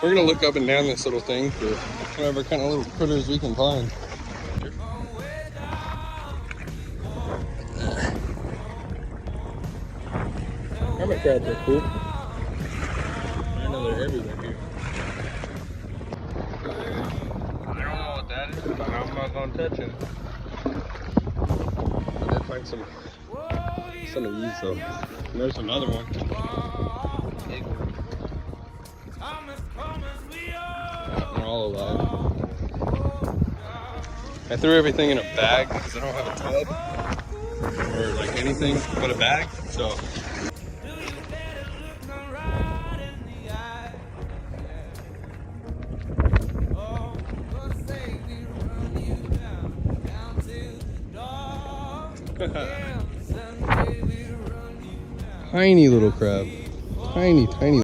We're gonna look up and down this little thing for whatever kind of little critters we can find. Hermit crabs are cool. I know they're everywhere here. I don't know what that is, but I'm not gonna touch it. I did find some of these though. And there's another one. Big one. They're all alive. I threw everything in a bag because I don't have a tub or like anything but a bag. So tiny little crab. Tiny.